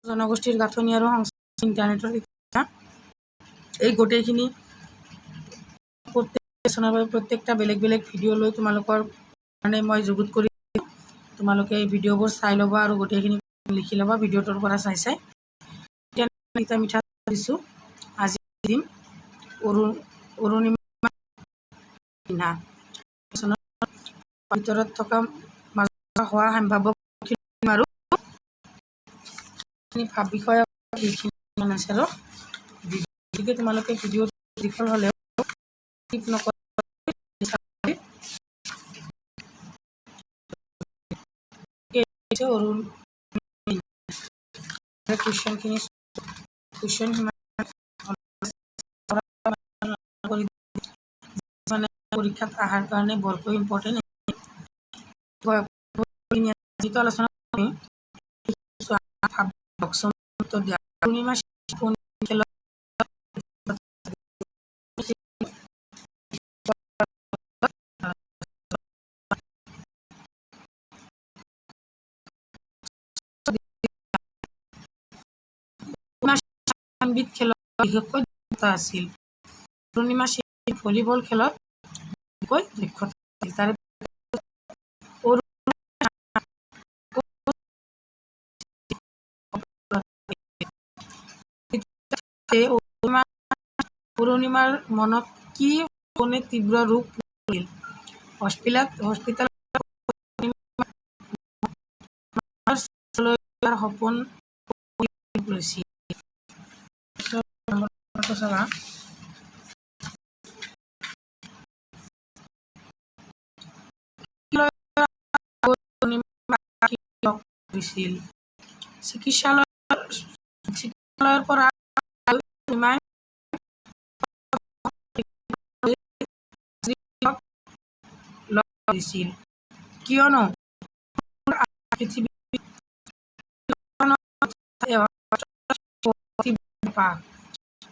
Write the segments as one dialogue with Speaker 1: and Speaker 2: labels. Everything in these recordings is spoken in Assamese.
Speaker 1: জনগোষ্ঠীৰ গাঁথনি আৰু সংস্কৃতি ইণ্টাৰনেটৰ শিক্ষা এই গোটেইখিনি প্ৰত্যেকটা বেলেগ বেলেগ ভিডিঅ' লৈ তোমালোকৰ কাৰণে মই যুগুত কৰি তোমালোকে এই ভিডিঅ'বোৰ চাই ল'বা আৰু গোটেইখিনি লিখি ল'বা ভিডিঅ'টোৰ পৰা চাই মিঠা দিছোঁ। আজি দিম অৰুণিমা পিন্ধা ভিতৰত থকা হোৱা সম্ভাৱ্য আৰু ভাৱ বিষয়ে আছে আৰু গতিকে তোমালোকে ভিডিঅ' দীঘল হ'লেও পৰীক্ষাত অহাৰ কাৰণে বৰকৈ ইম্পৰ্টেণ্ট যিটো আলোচনা খেলত বিশেষকৈ দক্ষতা আছিল। অৰুণিমা ভলীবল খেলত দক্ষতা আছিল। তাৰে অৰুণিমাৰ মনত কি তীব্ৰ ৰূপ পৰিল। হস্পিটেলত সপোন লৈছিল। চিকিৎসালয়ৰ পৰা দিছিল কিয়নো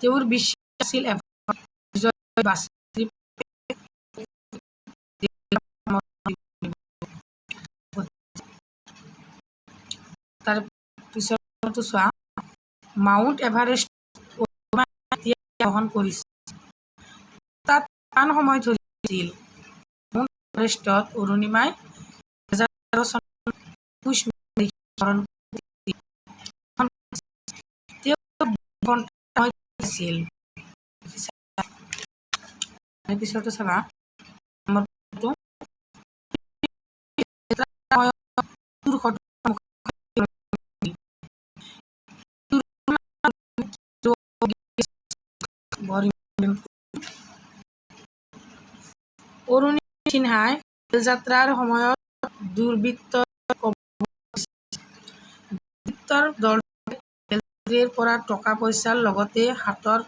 Speaker 1: তেওঁৰ বিশ্বাস আছিল তাৰ পিছতো চোৱা মাউণ্ট এভাৰেষ্ট গ্ৰহণ কৰিছিল। তাত কিমান সময় ধৰিছিল। মাউণ্ট এভাৰেষ্টত অৰুণিমাই 2013 চনত পিছতো চাবা অৰুণিমা সিনহাই ৰেলযাত্ৰাৰ সময়ত দুৰ্বৃত্তৰ দলটোৱে পৰা টকা পইচাৰ লগতে হাতৰ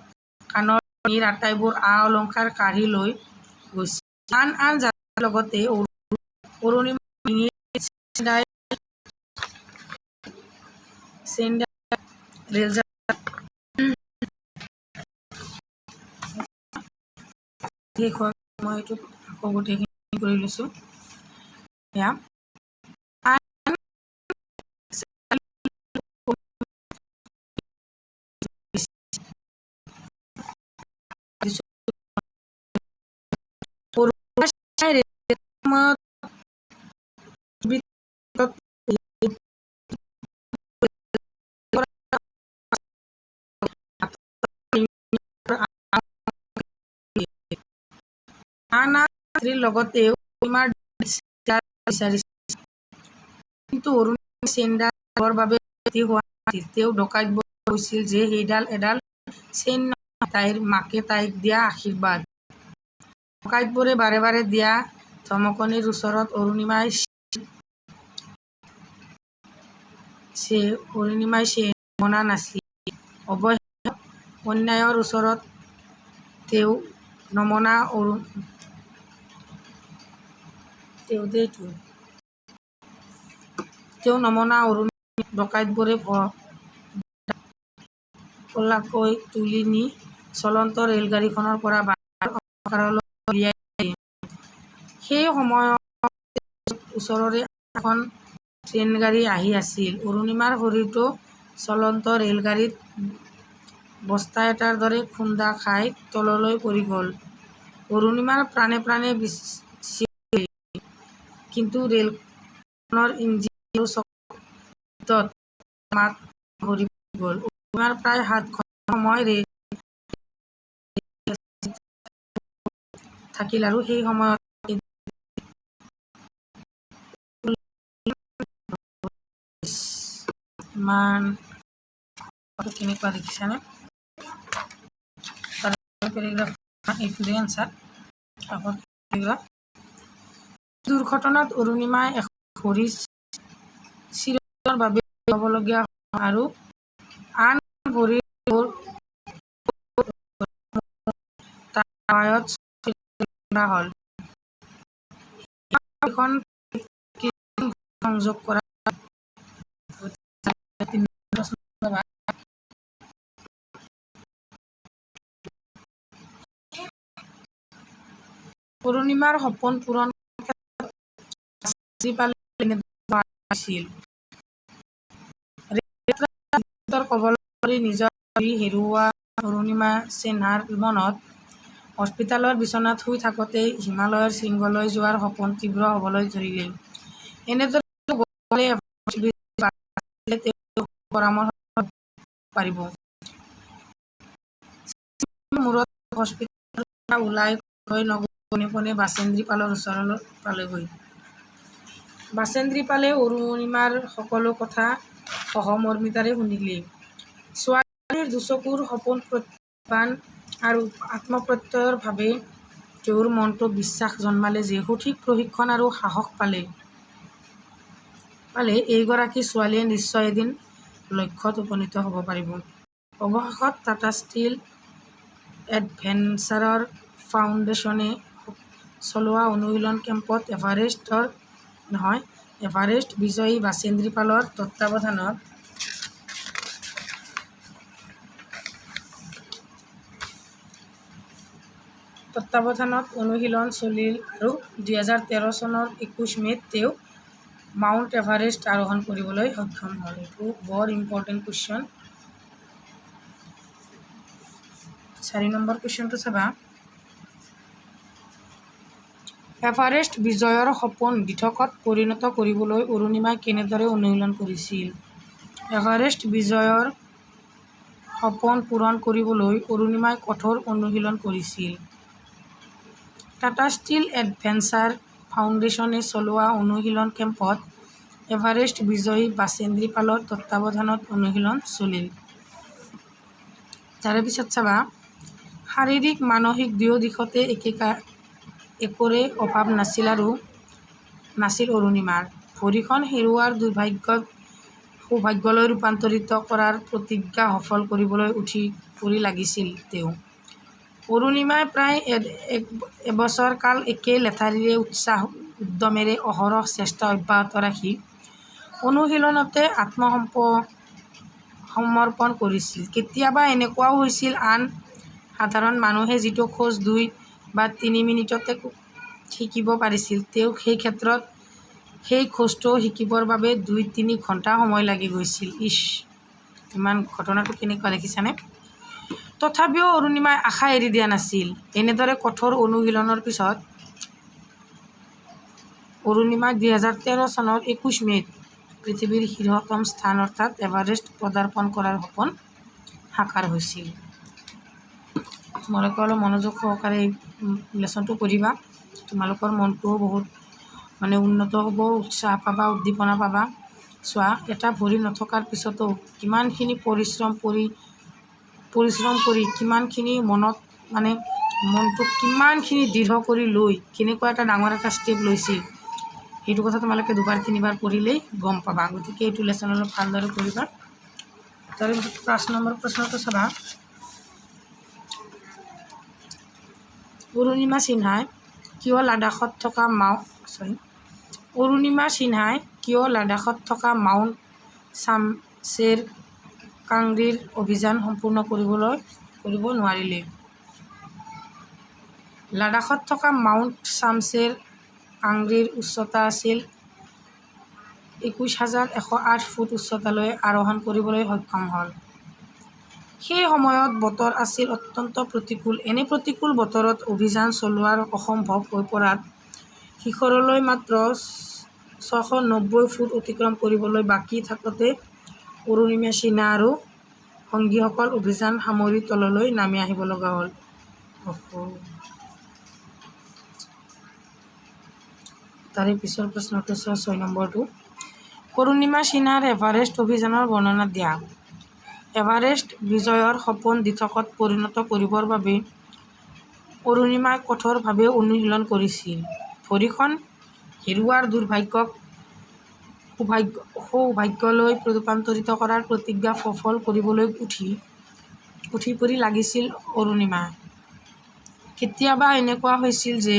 Speaker 1: কাণৰ মণিৰ আটাইবোৰ অলংকাৰ কাঢ়ি লৈ গৈছিল। আন যাত্ৰীৰ লগতে অৰুণিমা ৰেলযাত্ৰা শেষ হোৱাৰ সময়টোত আকৌ গোটেইখিনি কৰি লৈছোঁ। আন যাত্ৰীৰ লগতেও কিন্তু অৰুণিমাই চেইনডাল যাবৰ বাবে হোৱা নাছিল। তেওঁ ডকাইতবোৰক কৈছিল যে সেইডাল এডাল চেইন নহয়, তাইৰ মাকে তাইক দিয়া আশীৰ্বাদ। ডকাইতবোৰে বাৰে বাৰে দিয়া ধমকনিৰ ওচৰত অৰুণিমাই চেইন নমনা নাছিল। অৱশেষত অন্যায়ৰ ওচৰত তেওঁ নমনা অৰুণিমাক ডকাইতবোৰে পলাকৈ তুলি নি চলন্ত ৰেলগাড়ীখনৰ পৰা বাহিৰৰ অন্ধকাৰলৈ উলিয়াই দিয়ে। সেই সময়ত ওচৰৰে এখন ট্ৰেইনগাড়ী আহি আছিল। অৰুণিমাৰ শৰীৰটো চলন্ত ৰেলগাড়ীত বস্তা এটাৰ দৰে খুন্দা খাই তললৈ পৰি গ'ল। অৰুণিমাৰ প্ৰাণে প্ৰাণে চিঞৰিলে, কিন্তু ৰেলখনৰ ইঞ্জিন আৰু চকত মাত ভৰি গ'ল। অৰুণিমাৰ প্ৰায় 7 ঘণ্টা সময় ৰেল থাকিল আৰু সেই সময়ত ইমান কেনেকুৱা দেখিছানে? দুৰ্ঘটনাত অৰুণিমাই এখন ভৰি চিৰদিনৰ বাবে ল'বলগীয়া হ'ল আৰু আন ভৰিৰ তাৰ সহায়ত চলিব হ'ল। এখন সংযোগ কৰা অৰুণিমাৰ সপোন পূৰণ আছিল। কবলত পৰি নিজৰ ভৰি হেৰুওৱা অৰুণিমা সিনহাৰ মনত হস্পিতালৰ বিচনাত শুই থাকোঁতেই হিমালয়ৰ শৃংগলৈ যোৱাৰ সপোন তীব্ৰ হ'বলৈ ধৰিলে। এনেদৰে তেওঁ পৰামৰ্শ পাৰিব। মূৰত হস্পিতালৰ পৰা ওলাই ঘৰলৈ নগৈ পোনে পোনে বাচেন্দ্ৰী পালৰ ওচৰলৈ পালেগৈ। বাচেন্দ্ৰী পালে অৰুণিমাৰ সকলো কথা সহমৰ্মিতাৰে শুনিলে। ছোৱালীৰ দুচকুৰ সপোন প্ৰত্যাহ্বান আৰু আত্মপ্ৰত্যয়ৰ ভাৱে তেওঁৰ মনটোত বিশ্বাস জন্মালে যে সঠিক প্ৰশিক্ষণ আৰু সাহস পালে এইগৰাকী ছোৱালীয়ে নিশ্চয় এদিন লক্ষ্যত উপনীত হ'ব পাৰিব। অৱশেষত টাটা ষ্টীল এডভেঞ্চাৰ ফাউণ্ডেশ্যনে চলোৱা অনুশীলন কেম্পত এভাৰেষ্ট বিজয়ী বাচেন্দ্ৰী পালৰ তত্বাৱধানত অনুশীলন চলিল আৰু 2013 চনৰ 21 মে'ত তেওঁ মাউণ্ট এভাৰেষ্ট আৰোহণ কৰিবলৈ সক্ষম হ'ল। এইটো বৰ ইম্পৰ্টেণ্ট কুৱেশ্যন। 4 নম্বৰ কুৱেশ্যনটো চাবা। এভাৰেষ্ট বিজয়ৰ সপোন দিঠকত পৰিণত কৰিবলৈ অৰুণিমাই কেনেদৰে অনুশীলন কৰিছিল? এভাৰেষ্ট বিজয়ৰ সপোন পূৰণ কৰিবলৈ অৰুণিমাই কঠোৰ অনুশীলন কৰিছিল। টাটা ষ্টীল এডভেঞ্চাৰ ফাউণ্ডেশ্যনে চলোৱা অনুশীলন কেম্পত এভাৰেষ্ট বিজয়ী বাচেন্দ্ৰী পালৰ তত্বাৱধানত অনুশীলন চলিল। তাৰে পিছত চাবা, শাৰীৰিক মানসিক দুয়ো দিশতে একোৰে অভাৱ নাছিল অৰুণিমাৰ। ভৰিখন হেৰুওৱাৰ দুৰ্ভাগ্যক সৌভাগ্যলৈ ৰূপান্তৰিত কৰাৰ প্ৰতিজ্ঞা সফল কৰিবলৈ উঠি পৰি লাগিছিল তেওঁ। অৰুণিমাই প্ৰায় এবছৰ কাল একে লেঠাৰিৰে উৎসাহ উদ্যমেৰে অহৰহ চেষ্টা অব্যাহত ৰাখি অনুশীলনতে আত্মসমৰ্পণ কৰিছিল। কেতিয়াবা এনেকুৱাও হৈছিল, আন সাধাৰণ মানুহে যিটো খোজ 2 বা 3 মিনিটতে শিকিব পাৰিছিল, তেওঁ সেই ক্ষেত্ৰত সেই খোজটো শিকিবৰ বাবে 2-3 ঘণ্টা সময় লাগি গৈছিল। ইমান ঘটনাটো কেনেকুৱা দেখিছানে? তথাপিও অৰুণিমাই আশা এৰি দিয়া নাছিল। এনেদৰে কঠোৰ অনুশীলনৰ পিছত অৰুণিমাই 2013 চনৰ 21 মে'ত পৃথিৱীৰ শীৰ্ষতম স্থান অৰ্থাৎ এভাৰেষ্ট পদাৰ্পণ কৰাৰ সপোন সাকাৰ হৈছিল। তোমালোকে অলপ মনোযোগ সহকাৰে এই লেচনটো পঢ়িবা। তোমালোকৰ মনটোও বহুত উন্নত হ'ব, উৎসাহ পাবা, উদ্দীপনা পাবা। চোৱা, এটা ভৰি নথকাৰ পিছতো কিমানখিনি পৰিশ্ৰম কৰি কিমানখিনি মনটোক কিমানখিনি দৃঢ় কৰি লৈ কেনেকুৱা এটা ডাঙৰ এটা ষ্টেপ লৈছিল, সেইটো কথা তোমালোকে 2-3 বাৰ পঢ়িলেই গম পাবা। গতিকে এইটো লেচন অলপ ভালদৰে পঢ়িবা। তাৰপিছত 5 নম্বৰ প্ৰশ্নটো চাবা। অৰুণিমা সিনহাই কিয় লাডাখত থকা মাউণ্ট চামছেৰ কাংৰীৰ অভিযান সম্পূৰ্ণ কৰিব নোৱাৰিলে? লাডাখত থকা মাউণ্ট চামছেৰ কাংৰীৰ উচ্চতা আছিল 21,108 ফুট উচ্চতালৈ আৰোহণ কৰিবলৈ সক্ষম হ'ল। সেই সময়ত বতৰ আছিল অত্যন্ত প্ৰতিকূল। এনে প্ৰতিকূল বতৰত অভিযান চলোৱাৰ অসম্ভৱ হৈ পৰাত শিখৰলৈ মাত্ৰ 690 ফুট অতিক্ৰম কৰিবলৈ বাকী থাকোঁতে অৰুণিমা সিনহা আৰু সংগীসকল অভিযান সামৰি তললৈ নামি আহিব লগা হ'ল। তাৰে পিছৰ প্ৰশ্নটো 6 নম্বৰটো। অৰুণিমা সিনহাৰ এভাৰেষ্ট অভিযানৰ বৰ্ণনা দিয়া। এভাৰেষ্ট বিজয়ৰ সপোন দিঠকত পৰিণত কৰিবৰ বাবে অৰুণিমাই কঠোৰভাৱে অনুশীলন কৰিছিল। ভৰিখন হেৰুওৱাৰ দুৰ্ভাগ্যক সৌভাগ্যলৈ ৰূপান্তৰিত কৰাৰ প্ৰতিজ্ঞা সফল কৰিবলৈ উঠি পৰি লাগিছিল অৰুণিমা। কেতিয়াবা এনেকুৱা হৈছিল যে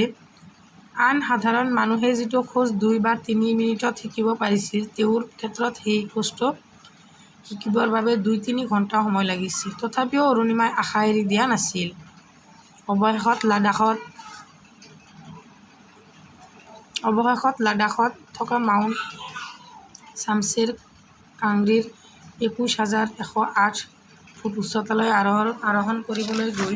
Speaker 1: আন সাধাৰণ মানুহে যিটো খোজ 2 বা 3 মিনিটত শিকিব পাৰিছিল, তেওঁৰ ক্ষেত্ৰত সেই খোজটো শিকিবৰ বাবে 2-3 ঘণ্টা সময় লাগিছিল। তথাপিও অৰুণিমাই আশা এৰি দিয়া নাছিল। অৱশেষত লাডাখত থকা মাউণ্ট শামছেৰ কাংৰীৰ 21,108 ফুট উচ্চতালৈ আৰোহণ কৰিবলৈ গৈ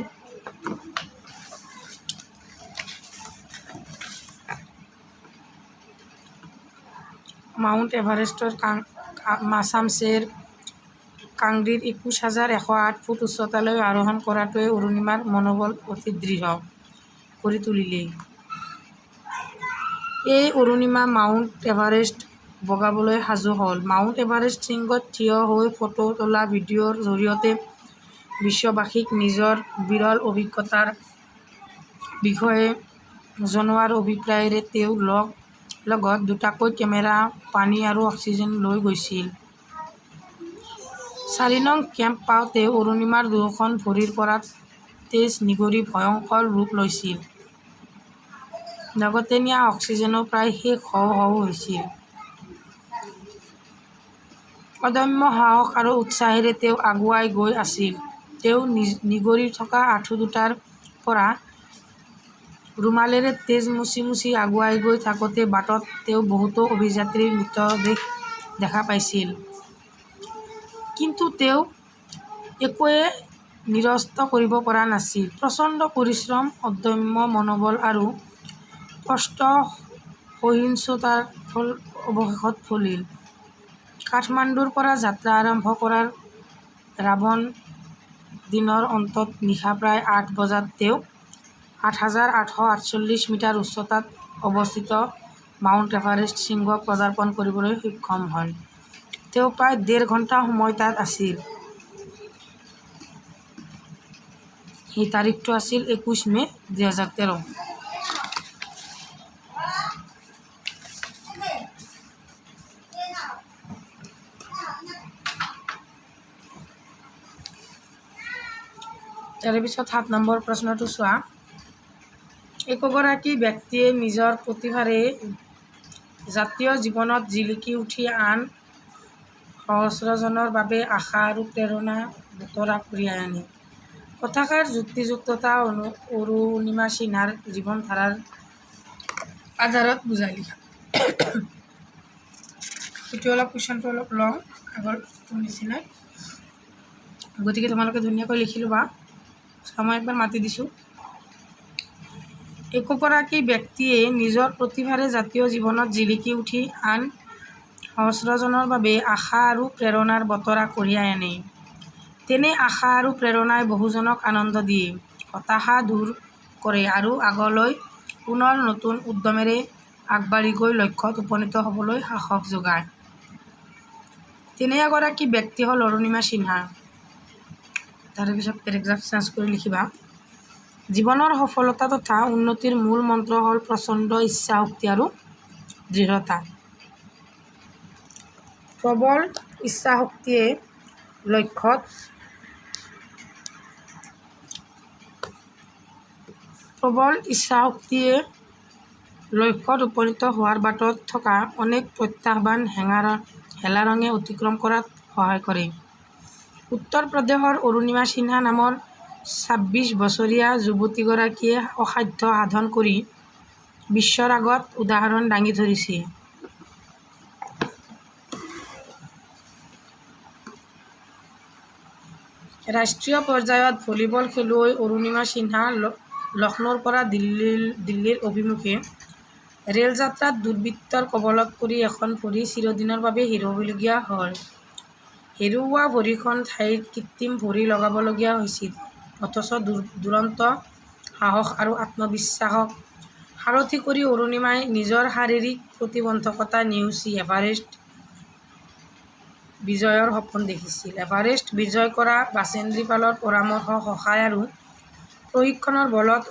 Speaker 1: মাউণ্ট এভাৰেষ্টৰ শামছেৰ কাংৰীৰ 21,108 ফুট উচ্চতালৈ আৰোহণ কৰাটোৱে অৰুণিমাৰ মনোবল অতি দৃঢ় কৰি তুলিলে। এই অৰুণিমা মাউণ্ট এভাৰেষ্ট বগাবলৈ সাজু হ'ল। মাউণ্ট এভাৰেষ্ট শৃংগত থিয় হৈ ফটো তোলা ভিডিঅ'ৰ জৰিয়তে বিশ্ববাসীক নিজৰ বিৰল অভিজ্ঞতাৰ বিষয়ে জনোৱাৰ অভিপ্ৰায়েৰে তেওঁ লগত 2টাকৈ কেমেৰা, পানী আৰু অক্সিজেন লৈ গৈছিল। 4 নং কেম্প পাওঁতে অৰুণিমাৰ দুয়োখন ভৰিৰ পৰা তেজ নিগৰি ভয়ংকৰ ৰূপ লৈছিল। লগতে নিয়া অক্সিজেনো প্ৰায় শেষ হওঁ হওঁ হৈছিল। অদম্য সাহস আৰু উৎসাহেৰে তেওঁ আগুৱাই গৈ আছিল। তেওঁ নিগৰি থকা আঁঠু দুটাৰ পৰা ৰুমালেৰে তেজ মুচি মুচি আগুৱাই গৈ থাকোঁতে বাটত তেওঁ বহুতো অভিযাত্ৰীৰ মৃতদেহ দেখা পাইছিল। কিন্তু তেওঁ একোৱে নিৰস্ত কৰিব পৰা নাছিল। প্ৰচণ্ড পৰিশ্ৰম, অদম্য মনোবল আৰু কষ্ট সহিষ্ণুতাৰ ফল অৱশেষত ফলিল। কাঠমাণ্ডুৰ পৰা যাত্ৰা আৰম্ভ কৰাৰ ৰাৱণ দিনৰ অন্তত নিশা প্ৰায় 8 বজাত তেওঁ 8,848 মিটাৰ উচ্চতাত অৱস্থিত মাউণ্ট এভাৰেষ্ট শৃংগ পদাৰ্পণ কৰিবলৈ সক্ষম হয়। তেওঁ প্ৰায় 1.5 ঘণ্টা সময় তাত আছিল। সেই তাৰিখটো আছিল 21 মে 2013। তাৰে পিছত 7 নম্বৰ প্ৰশ্নটো চোৱা। একোগৰাকী ব্যক্তিয়ে নিজৰ প্ৰতিভাৰে জাতীয় জীৱনত জিলিকি উঠি আন সহস্ৰজনৰ বাবে আশা আৰু প্ৰেৰণা বতৰা কঢ়িয়াই আনে। কথাষাৰ যুক্তিযুক্ততা অৰুণিমা সিনহাৰ জীৱনধাৰাৰ আধাৰত বুজাই লিখা। এইটো কুৱেশ্যনটো অলপ লং আগৰটোৰ নিচিনাই, গতিকে তোমালোকে ধুনীয়াকৈ লিখি ল'বা। মই একবাৰ মাতি দিছোঁ। একোগৰাকী ব্যক্তিয়ে নিজৰ প্ৰতিভাৰে জাতীয় জীৱনত জিলিকি উঠি আন সহস্ৰজনৰ বাবে আশা আৰু প্ৰেৰণাৰ বতৰা কঢ়িয়াই আনে। তেনে আশা আৰু প্ৰেৰণাই বহুজনক আনন্দ দিয়ে, হতাশা দূৰ কৰে আৰু আগলৈ পুনৰ নতুন উদ্যমেৰে আগবাঢ়ি গৈ লক্ষ্যত উপনীত হ'বলৈ সাহস যোগায়। তেনে এগৰাকী ব্যক্তি হ'ল অৰুণিমা সিনহা। তাৰে পিছত পেৰেগ্ৰাফ চেঞ্জ কৰি লিখিবা। জীৱনৰ সফলতা তথা উন্নতিৰ মূল মন্ত্ৰ হ'ল প্ৰচণ্ড ইচ্ছাশক্তি আৰু দৃঢ়তা। প্ৰবল ইচ্ছাশক্তিয়ে লক্ষ্যত উপনীত হোৱাৰ বাটত থকা অনেক প্ৰত্যাহ্বান হেলাৰঙে অতিক্ৰম কৰাত সহায় কৰে। উত্তৰ প্ৰদেশৰ অৰুণিমা সিনহা নামৰ 26 বছৰীয়া যুৱতীগৰাকীয়ে অসাধ্য সাধন কৰি বিশ্বৰ আগত উদাহৰণ দাঙি ধৰিছে। ৰাষ্ট্ৰীয় পৰ্যায়ত ভলীবল খেলুৱৈ অৰুণিমা সিনহা লক্ষ্ণৌৰ পৰা দিল্লীৰ অভিমুখে ৰেলযাত্ৰাত দুৰ্বৃত্তৰ কবলত পৰি এখন ভৰি চিৰদিনৰ বাবে হেৰুৱাবলগীয়া হয়। হেৰুওৱা ভৰিখন ঠাইত কৃত্ৰিম ভৰি লগাবলগীয়া হৈছিল। অথচ দুৰন্ত সাহস আৰু আত্মবিশ্বাসক সাৰথি কৰি অৰুণিমাই নিজৰ শাৰীৰিক প্ৰতিবন্ধকতা নেওচি এভাৰেষ্ট বিজয়ৰ সপোন দেখিছিল। এভাৰেষ্ট বিজয় কৰা বাচেন্দ্ৰী পালৰ পৰামৰ্শ, সহায় আৰু প্ৰশিক্ষণৰ বলত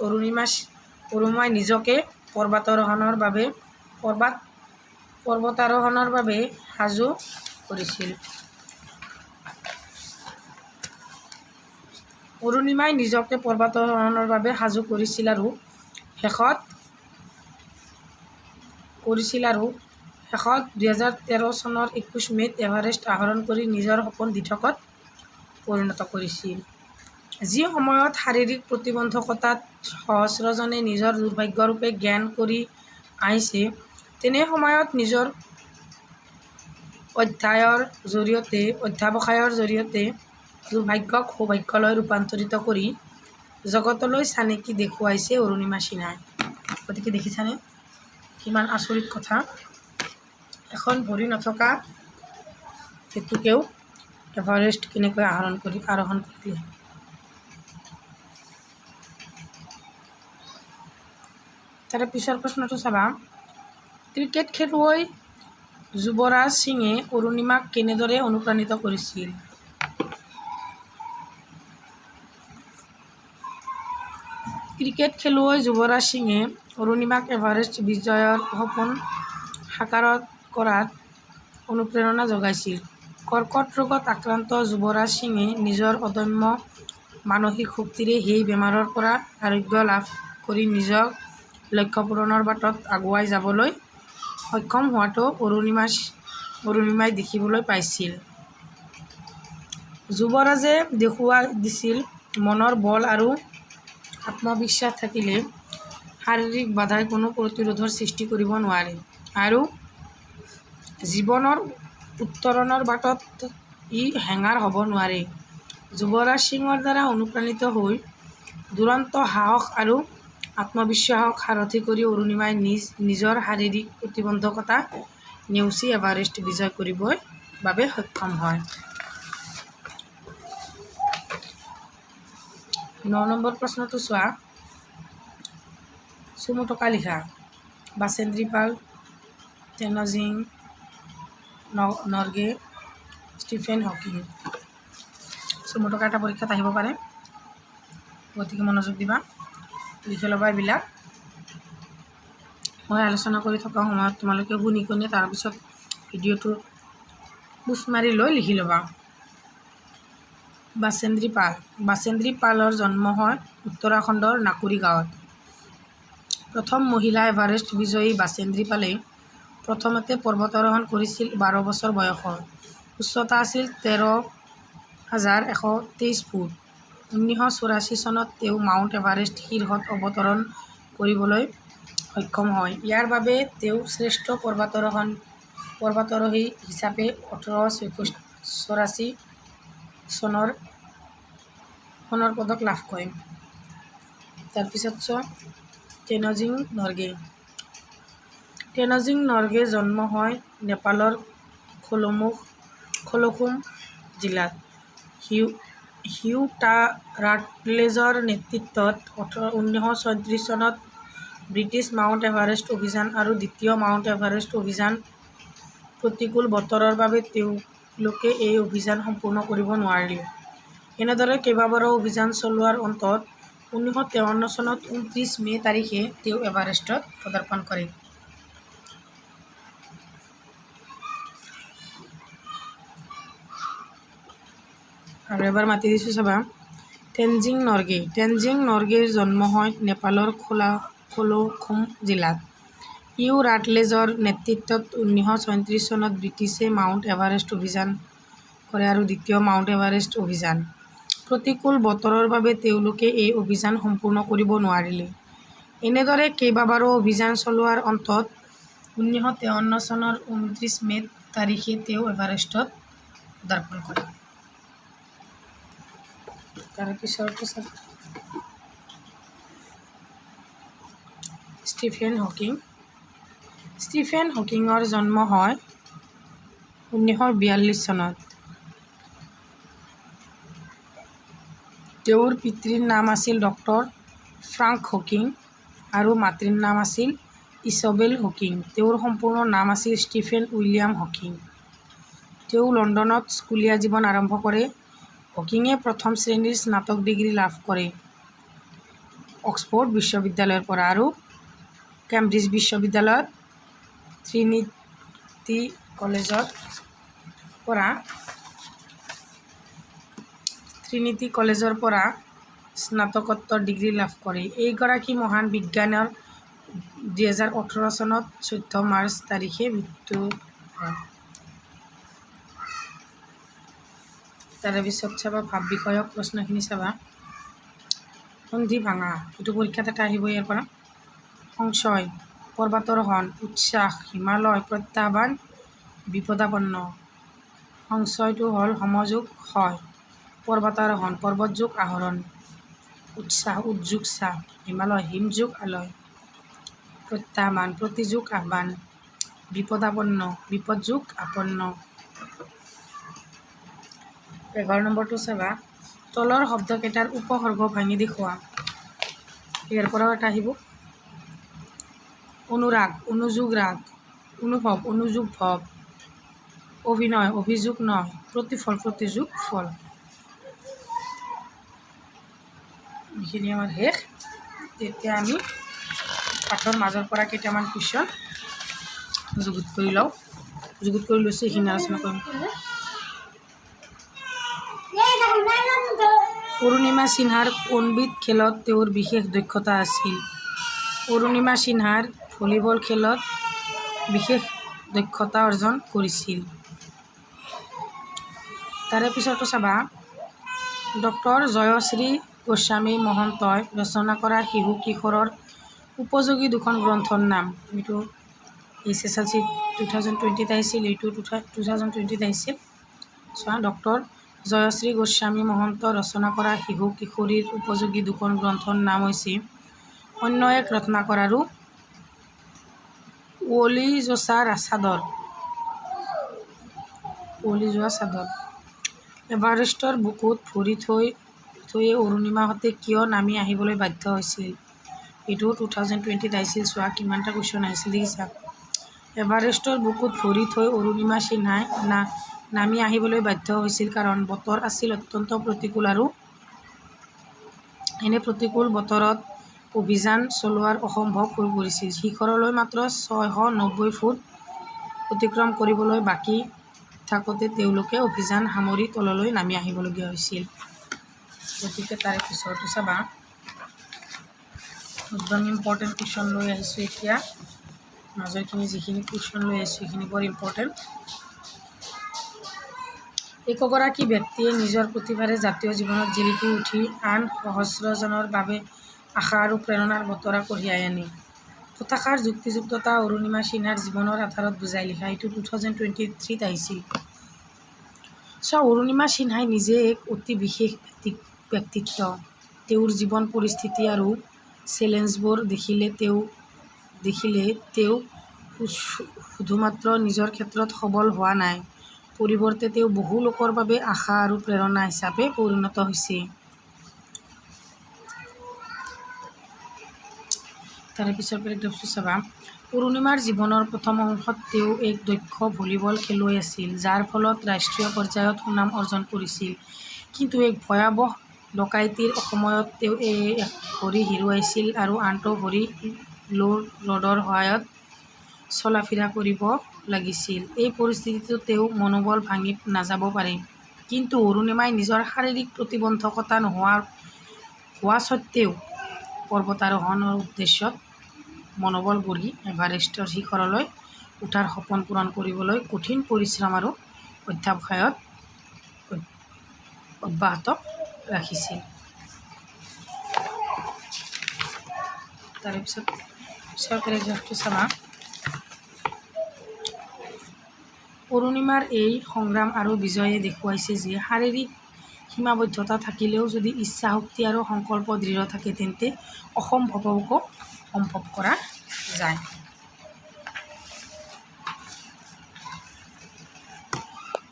Speaker 1: অৰুণিমাই নিজকে পৰ্বতাৰোহণৰ বাবে সাজু কৰিছিল। অৰুণিমাই নিজকে পৰ্বতাৰোহণৰ বাবে সাজু কৰিছিল আৰু শেষত 2013 চনৰ 21 মে'ত এভাৰেষ্ট আৰোহণ কৰি নিজৰ সপোন দিঠকত পৰিণত কৰিছিল। যি সময়ত শাৰীৰিক প্ৰতিবন্ধকতাক সহস্ৰজনে নিজৰ দুৰ্ভাগ্যৰূপে জ্ঞান কৰি আহিছে, তেনে সময়ত নিজৰ অধ্যাৱসায়ৰ জৰিয়তে দুৰ্ভাগ্যক সৌভাগ্যলৈ ৰূপান্তৰিত কৰি জগতলৈ চানেকি দেখুৱাইছে অৰুণিমা সিনহাই। গতিকে দেখিছানে কিমান আচৰিত কথা, এখন ভৰি নথকা হেতুকেও এভাৰেষ্ট কেনেকৈ আৰোহণ কৰিলে। তাৰে পিছৰ প্ৰশ্নটো চাবা, ক্ৰিকেট খেলুৱৈ যুৱৰাজ সিঙে অৰুণিমাক কেনেদৰে অনুপ্ৰাণিত কৰিছিল? ক্ৰিকেট খেলুৱৈ যুৱৰাজ সিঙে অৰুণিমাক এভাৰেষ্ট বিজয়ৰ সপোন সাকাৰ কৰাত অনুপ্ৰেৰণা যোগাইছিল। কৰ্কট ৰোগত আক্ৰান্ত যুৱৰাজ সিঙে নিজৰ অদম্য মানসিক শক্তিৰে সেই বেমাৰৰ পৰা আৰোগ্য লাভ কৰি নিজক লক্ষ্য পূৰণৰ বাটত আগুৱাই যাবলৈ সক্ষম হোৱাটো অৰুণিমাই দেখিবলৈ পাইছিল। যুৱৰাজে দেখুৱাই দিছিল, মনৰ বল আৰু আত্মবিশ্বাস থাকিলে শাৰীৰিক বাধাই কোনো প্ৰতিৰোধৰ সৃষ্টি কৰিব নোৱাৰে আৰু জীৱনৰ উত্তৰণৰ বাটত ই হেঙাৰ হ'ব নোৱাৰে। যুৱৰাজ সিঙৰ দ্বাৰা অনুপ্ৰাণিত হৈ দুৰন্ত সাহস আৰু আত্মবিশ্বাসক সাৰথি কৰি অৰুণিমাই নিজৰ শাৰীৰিক প্ৰতিবন্ধকতা নেওচি এভাৰেষ্ট বিজয় কৰিবৰ বাবে সক্ষম হয়। 9 নম্বৰ প্ৰশ্নটো চোৱা, চমু টকা লিখা। বাচেন্দ্ৰী পাল, তেনজিং নৰগে, ষ্টিফেন হকিং। চমু টকা এটা পৰীক্ষাত আহিব পাৰে, গতিকে মনোযোগ দিবা, লিখি ল'বা এইবিলাক। মই আলোচনা কৰি থকা সময়ত তোমালোকে শুনি কিনে তাৰপিছত ভিডিঅ'টো পুছ মাৰি লৈ লিখি ল'বা। বাচেন্দ্ৰী পালৰ জন্ম হয় উত্তৰাখণ্ডৰ নাকুৰি গাঁৱত। প্ৰথম মহিলা এভাৰেষ্ট বিজয়ী বাচেন্দ্ৰী পালে প্ৰথমতে পৰ্বতাৰোহণ কৰিছিল 12 বছৰ বয়সত। উচ্চতা আছিল 13,123 ফুট। 1984 চনত তেওঁ মাউণ্ট এভাৰেষ্ট শীৰ্ষত অৱতৰণ কৰিবলৈ সক্ষম হয়। ইয়াৰ বাবে তেওঁ শ্ৰেষ্ঠ পৰ্বতাৰোহী হিচাপে 1884 চনৰ সোণৰ পদক লাভ কৰে। তাৰপিছত তেনজিং নৰগে জন্ম হয় নেপালৰ খোলুখুম জিলাত। হিউ ৰাটলেজৰ নেতৃত্বত 1934 চনত ব্ৰিটিছ মাউণ্ট এভাৰেষ্ট অভিযান আৰু দ্বিতীয় মাউণ্ট এভাৰেষ্ট অভিযান প্ৰতিকূল বতৰৰ বাবে তেওঁলোকে এই অভিযান সম্পূৰ্ণ কৰিব নোৱাৰিলে। এনেদৰে কেইবাবাৰো অভিযান চলোৱাৰ অন্তত 1953 চনত 29 মে' তাৰিখে তেওঁ এভাৰেষ্টত পদাৰ্পণ কৰে। আৰু এবাৰ মাতি দিছোঁ চাবা, তেনজিং নৰগেৰ জন্ম হয় নেপালৰ খোলুখুম জিলাত। হিউ ৰাটলেজৰ নেতৃত্বত 1934 চনত ব্ৰিটিছে মাউণ্ট এভাৰেষ্ট অভিযান কৰে আৰু দ্বিতীয় মাউণ্ট এভাৰেষ্ট অভিযান প্ৰতিকূল বতৰৰ বাবে তেওঁলোকে এই অভিযান সম্পূৰ্ণ কৰিব নোৱাৰিলে। এনেদৰে কেইবাবাৰো অভিযান চলোৱাৰ অন্তত 1953 চনৰ 29 মে' তাৰিখে তেওঁ এভাৰেষ্টত পদাৰ্পণ কৰে। তাৰে পিছৰটো চাব ষ্টিফেন হকিং। ষ্টিফেন হকিঙৰ জন্ম হয় 1942 চনত। তেওঁৰ পিতৃৰ নাম আছিল ডক্টৰ ফ্ৰাংক হকিং আৰু মাতৃৰ নাম আছিল ইছাবেল হকিং। তেওঁৰ সম্পূৰ্ণ নাম আছিল ষ্টিফেন উইলিয়াম হকিং। তেওঁ লণ্ডনত স্কুলীয়া জীৱন আৰম্ভ কৰে। হকিঙে প্ৰথম শ্ৰেণীৰ স্নাতক ডিগ্ৰী লাভ কৰে অক্সফৰ্ড বিশ্ববিদ্যালয়ৰ পৰা আৰু কেম্ব্ৰিজ বিশ্ববিদ্যালয়ত ট্ৰিনিটি কলেজৰ পৰা স্নাতকোত্তৰ ডিগ্ৰী লাভ কৰে। এইগৰাকী মহান বিজ্ঞানৰ 2018 চনত 14 মাৰ্চ তাৰিখে মৃত্যু হয়। তাৰে পিছত চাবা ভাৱ বিষয়ক প্ৰশ্নখিনি চাবা। সন্ধি ভাঙা, এইটো পৰীক্ষাত এটা আহিব ইয়াৰ পৰা। সংশয়, পৰ্বতাৰোহণ, উৎসাহ, হিমালয়, প্ৰত্যাহ্বান, বিপদাপন্ন। সংশয়টো হ'ল সমযোগ হয়। পৰ্বতাৰোহণ পৰ্বতযোগ আহৰণ, উৎসাহ উদ্যোগ চাপ, হিমালয় হিমযোগ আলয়, প্ৰত্যাহ্বান প্ৰতিযোগ আহ্বান, বিপদাপন্ন বিপদযোগ আপন্ন। 11 নম্বৰটো চাবা। তলৰ শব্দকেইটাৰ উপসৰ্গ ভাঙি দেখুওৱা। ইয়াৰ পৰাও এটা আহিব। অনুৰাগ অনুযোগ ৰাগ, অনুভৱ অনুযোগ ভৱ, অভিনয় অভিযোগ নয়, প্ৰতিফল প্ৰতিযোগ ফল। এইখিনি আমাৰ শেষ। তেতিয়া আমি পাঠৰ মাজৰ পৰা কেইটামান কুৱেশ্যন যুগুত কৰি লওঁ। যুগুত কৰি লৈছোঁ, এইখিনি আলোচনা কৰিম। অৰুণিমা সিনহাৰ কোনবিধ খেলত তেওঁৰ বিশেষ দক্ষতা আছিল? অৰুণিমা সিনহাৰ ভলীবল খেলত বিশেষ দক্ষতা অৰ্জন কৰিছিল। তাৰে পিছতো চাবা। ডক্টৰ জয়শ্ৰী গোস্বামী মহন্তই ৰচনা কৰা শিশু কিশোৰৰ উপযোগী দুখন গ্ৰন্থৰ নাম। এইটো SSLC 2020 আহিছিল, এইটো 2020 আহিছিল। চোৱা, ডক্টৰ জয়শ্ৰী গোস্বামী মহন্ত ৰচনা কৰা শিশু কিশোৰীৰ উপযোগী দুখন গ্ৰন্থৰ নাম হৈছে অন্য এক ৰত্নাকৰ আৰু উৱলি যোৱা চাদৰ। এভাৰেষ্টৰ বুকুত ভৰি থৈয়ে অৰুণিমাহঁতে কিয় নামি আহিবলৈ বাধ্য হৈছিল? এইটো 2020 আহিছিল। চোৱা কিমানটা কুৱেশ্যন আহিছিল দেখিছা। এভাৰেষ্টৰ বুকুত ভৰি থৈ অৰুণিমা সিনহাই নামি আহিবলৈ বাধ্য হৈছিল কাৰণ বতৰ আছিল অত্যন্ত প্ৰতিকূল আৰু এনে প্ৰতিকূল বতৰত অভিযান চলোৱাৰ অসম্ভৱ হৈ পৰিছিল। শিখৰলৈ মাত্ৰ 690 ফুট অতিক্ৰম কৰিবলৈ বাকী থাকোঁতে তেওঁলোকে অভিযান সামৰি তললৈ নামি আহিবলগীয়া হৈছিল। গতিকে তাৰে পিছৰটো চাবা। একদম ইম্পৰ্টেণ্ট কুৱেশ্যন লৈ আহিছোঁ এতিয়া। মাজৰখিনি যিখিনি কুৱেশ্যন লৈ আহিছোঁ সেইখিনি বৰ ইম্পৰ্টেণ্ট। একগৰাকী ব্যক্তিয়ে নিজৰ প্ৰতিভাৰে জাতীয় জীৱনত জিলিকি উঠি আন সহস্ৰজনৰ বাবে আশা আৰু প্ৰেৰণাৰ বতৰা কঢ়িয়াই আনে। কথাষাৰ যুক্তিযুক্ততা অৰুণিমা সিনহাৰ জীৱনৰ আধাৰত বুজাই লিখা। এইটো 2023 আহিছিল। অৰুণিমা সিনহাই নিজে এক অতি বিশেষ ব্যক্তিত্ব। তেওঁৰ জীৱন পৰিস্থিতি আৰু চেলেঞ্জবোৰ দেখিলে তেওঁ শুধুমাত্ৰ নিজৰ ক্ষেত্ৰত সবল হোৱা নাই, পৰিৱৰ্তে তেওঁ বহু লোকৰ বাবে আশা আৰু প্ৰেৰণা হিচাপে পৰিণত হৈছে। তাৰে পিছৰ পেৰেগ্ৰাফটো চাবা। অৰুণিমাৰ জীৱনৰ প্ৰথম অংশত তেওঁ এক দক্ষ ভলীবল খেলুৱৈ আছিল, যাৰ ফলত ৰাষ্ট্ৰীয় পৰ্যায়ত সুনাম অৰ্জন কৰিছিল। কিন্তু এক ভয়াৱহ ডকাইতিৰ সময়ত তেওঁ এক ভৰি হেৰুৱাইছিল আৰু আনটো ভৰি ৰডৰ সহায়ত চলাফিৰা কৰিব লাগিছিল। এই পৰিস্থিতিতো তেওঁৰ মনোবল ভাঙি নাযাব পাৰে। কিন্তু অৰুণিমাই নিজৰ শাৰীৰিক প্ৰতিবন্ধকতা হোৱা স্বত্বেও পৰ্বতাৰোহণৰ উদ্দেশ্যত মনোবল গঢ়ি এভাৰেষ্টৰ শিখৰলৈ উঠাৰ সপোন পূৰণ কৰিবলৈ কঠিন পৰিশ্ৰম আৰু অধ্যাৱসায়ত অব্যাহত ৰাখিছিল। তাৰে পিছৰ পেৰেগ্ৰাফটো চাবা। অৰুণিমাৰ এই সংগ্ৰাম আৰু বিজয়ে দেখুৱাইছে যে শাৰীৰিক সীমাবদ্ধতা থাকিলেও যদি ইচ্ছা শক্তি আৰু সংকল্প দৃঢ় থাকে তেন্তে অসম্ভৱকো সম্ভৱ কৰা যায়।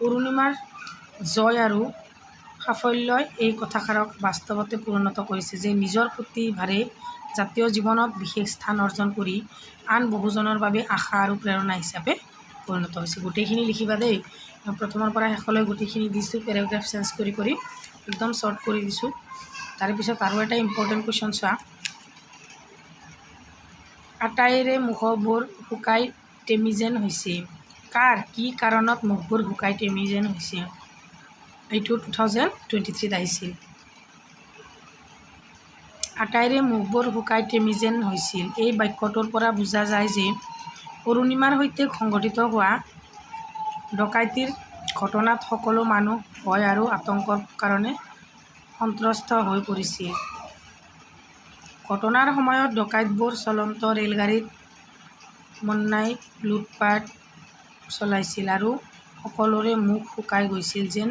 Speaker 1: অৰুণিমাৰ জয় আৰু সাফল্যই এই কথাষাৰক বাস্তৱতে পৰিণত কৰিছে যে নিজৰ প্ৰতিভাৰে জাতীয় জীৱনত বিশেষ স্থান অৰ্জন কৰি আন বহুজনৰ বাবে আশা আৰু প্ৰেৰণা হিচাপে পৰিণত হৈছে। গোটেইখিনি লিখিবা দেই, মই প্ৰথমৰ পৰা শেষলৈ গোটেইখিনি দিছোঁ, পেৰাগ্ৰাফ চেঞ্জ কৰি কৰি একদম শ্বৰ্ট কৰি দিছোঁ। তাৰপিছত আৰু এটা ইম্পৰ্টেণ্ট কুৱেশ্যন চোৱা, আটাইৰে মুখবোৰ শুকাই টেমি যেন হৈছে, কাৰ কি কাৰণত মুখবোৰ শুকাই টেমি যেন হৈছে? এইটো 2023 আহিছিল। আটাইৰে মুখবোৰ শুকাই টেমি যেন হৈছিল, এই বাক্যটোৰ পৰা বুজা যায় যে অৰুণিমাৰ সৈতে সংঘটিত হোৱা ডকাইতিৰ ঘটনাত সকলো মানুহ ভয় আৰু আতংকৰ কাৰণে সন্ত্ৰস্ত হৈ পৰিছিল। ঘটনাৰ সময়ত ডকাইতবোৰ চলন্ত ৰেলগাড়ীত মন্নাই লুটপাট চলাইছিল আৰু সকলোৰে মুখ শুকাই গৈছিল যেন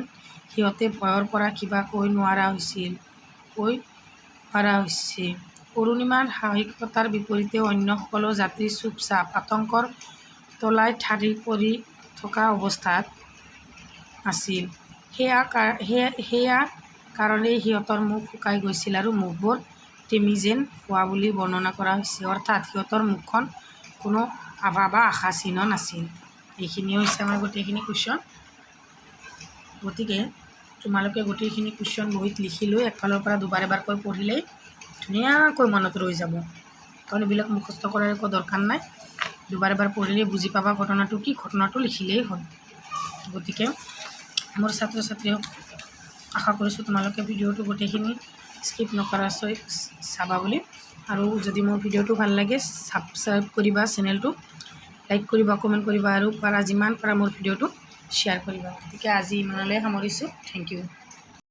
Speaker 1: সিহঁতে ভয়ৰ পৰা কিবা কৈ নোৱাৰা হৈছে। অৰুণিমাৰ সাহসিকতাৰ বিপৰীতে অন্যসকলো যাত্ৰী চুপচাপ আতংকৰ তলাই ঠাৰি পৰি থকা অৱস্থাত আছিল। সেয়া কাৰণেই সিহঁতৰ মুখ শুকাই গৈছিল আৰু মুখবোৰ টেমি যেন হোৱা বুলি বৰ্ণনা কৰা হৈছে। অৰ্থাৎ সিহঁতৰ মুখখন কোনো আভা বা আশা চিহ্ন নাছিল। এইখিনিয়ে হৈছে আমাৰ গোটেইখিনি কুৱেশ্যন। গতিকে তোমালোকে গোটেইখিনি কুৱেশ্যন বহীত লিখি লৈ একফালৰ পৰা দুবাৰ এবাৰকৈ পঢ়িলেই ধুনীয়াকৈ মনত ৰৈ যাব। কাৰণ এইবিলাক মুখস্থ কৰাৰ একো দৰকাৰ নাই, দুবাৰ এবাৰ পঢ়িলেই বুজি পাবা ঘটনাটো কি, ঘটনাটো লিখিলেই হ'ল। গতিকে মোৰ ছাত্ৰ ছাত্ৰীক আশা কৰিছোঁ তোমালোকে ভিডিঅ'টো গোটেইখিনি স্কিপ নকৰাকৈ চাবা বুলি। আৰু যদি মোৰ ভিডিঅ'টো ভাল লাগে ছাবস্ক্ৰাইব কৰিবা, চেনেলটো লাইক কৰিবা, কমেণ্ট কৰিবা আৰু যিমান পাৰা মোৰ ভিডিঅ'টো শ্বেয়াৰ কৰিবা। গতিকে আজি ইমানলৈ সামৰিছোঁ। Thank U.